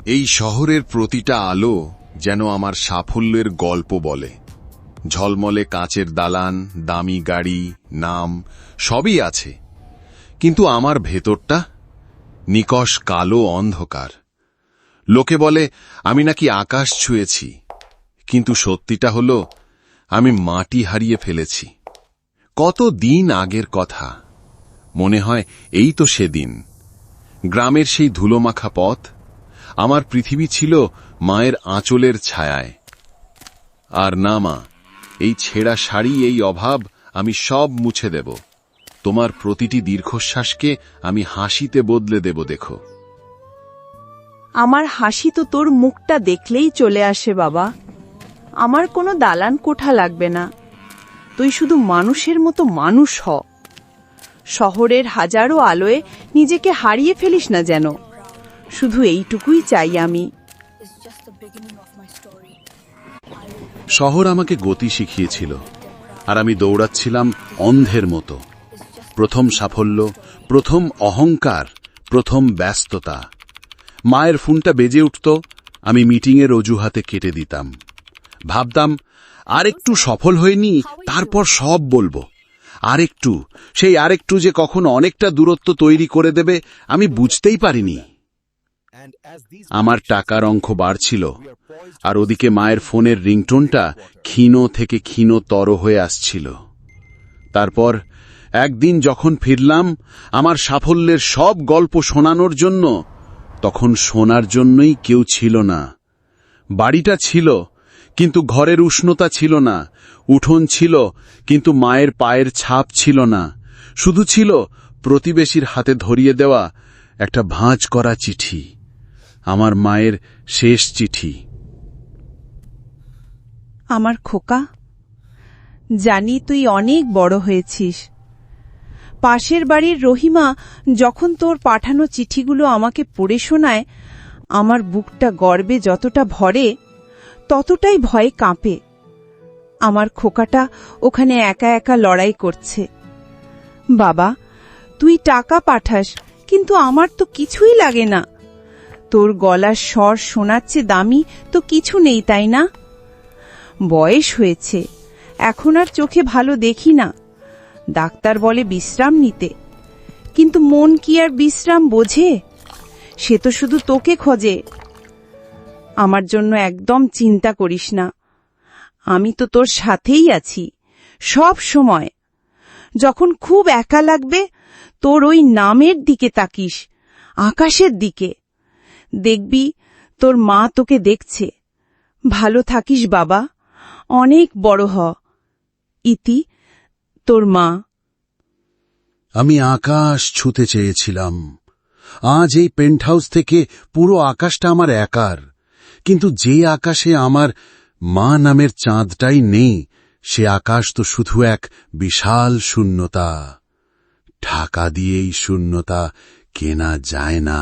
এই শহরের প্রতিটা আলো যেন আমার সাফল্যের গল্প বলে। ঝলমলে কাচের দালান, দামি গাড়ি, নাম সবই আছে, কিন্তু আমার ভেতরটা নিকষ কালো অন্ধকার। লোকে বলে আমি নাকি আকাশ ছুঁয়েছি, কিন্তু সত্যিটা হলো আমি মাটি হারিয়ে ফেলেছি। কত দিন আগের কথা, মনে হয় এই তো সেদিন। গ্রামের সেই ধুলোমাখা পথ, আমার পৃথিবী ছিল মায়ের আঁচলের ছায়ায়। আর না মা, এই ছেঁড়া শাড়ি, এই অভাব আমি সব মুছে দেব। তোমার প্রতিটি দীর্ঘশ্বাসকে আমি হাসিতে বদলে দেব, দেখো। আমার হাসি তো তোর মুখটা দেখলেই চলে আসে বাবা। আমার কোনো দালান কোঠা লাগবে না, তুই শুধু মানুষের মতো মানুষ হ। শহরের হাজারো আলোয় নিজেকে হারিয়ে ফেলিস না যেন, শুধু এইটুকুই চাই আমি। শহর আমাকে গতি শিখিয়েছিল, আর আমি দৌড়াচ্ছিলাম অন্ধের মতো। প্রথম সাফল্য, প্রথম অহংকার, প্রথম ব্যস্ততা। মায়ের ফোনটা বেজে উঠত, আমি মিটিংয়ের অজুহাতে কেটে দিতাম। ভাবতাম আরেকটু সফল হয়নি, তারপর সব বলবো। আরেকটু, সেই আরেকটু যে কখন অনেকটা দূরত্ব তৈরি করে দেবে আমি বুঝতেই পারিনি। আমার টাকার অঙ্ক বাড়ছিল, আর ওদিকে মায়ের ফোনের রিংটোনটা ক্ষীণ থেকে ক্ষীণতর হয়ে আসছিল। তারপর একদিন যখন ফিরলাম আমার সাফল্যের সব গল্প শোনানোর জন্য, তখন শোনার জন্যই কেউ ছিল না। বাড়িটা ছিল, কিন্তু ঘরের উষ্ণতা ছিল না। উঠোন ছিল, কিন্তু মায়ের পায়ের ছাপ ছিল না। শুধু ছিল প্রতিবেশীর হাতে ধরিয়ে দেওয়া একটা ভাঁজ করা চিঠি, আমার মায়ের শেষ চিঠি। আমার খোকা, জানি তুই অনেক বড় হয়েছিস। পাশের বাড়ির রহিমা যখন তোর পাঠানো চিঠিগুলো আমাকে পড়ে শোনায়, আমার বুকটা গর্বে যতটা ভরে, ততটাই ভয়ে কাঁপে। আমার খোকাটা ওখানে একা একা লড়াই করছে। বাবা, তুই টাকা পাঠাস, কিন্তু আমার তো কিছুই লাগে না। তোর গলার স্বর শোনার চেয়ে দামি তো কিছু নেই, তাই না? বয়স হয়েছে, এখন আর চোখে ভালো দেখি না। ডাক্তার বলে বিশ্রাম নিতে, কিন্তু মন কি আর বিশ্রাম বোঝে? সে তো শুধু তোকে খোঁজে। আমার জন্য একদম চিন্তা করিস না, আমি তো তোর সাথেই আছি সব সময়। যখন খুব একা লাগবে, তোর ওই নামের দিকে তাকিস, আকাশের দিকে। দেখবি তোর মা তোকে দেখছে। ভালো থাকিস বাবা, অনেক বড় হ। ইতি, তোর মা। আমি আকাশ ছুঁতে চেয়েছিলাম। আজ এই পেন্টহাউস থেকে পুরো আকাশটা আমার একার, কিন্তু যে আকাশে আমার মা নামের চাঁদটাই নেই, সে আকাশ তো শুধু এক বিশাল শূন্যতা। টাকা দিয়েই শূন্যতা কেনা যায় না।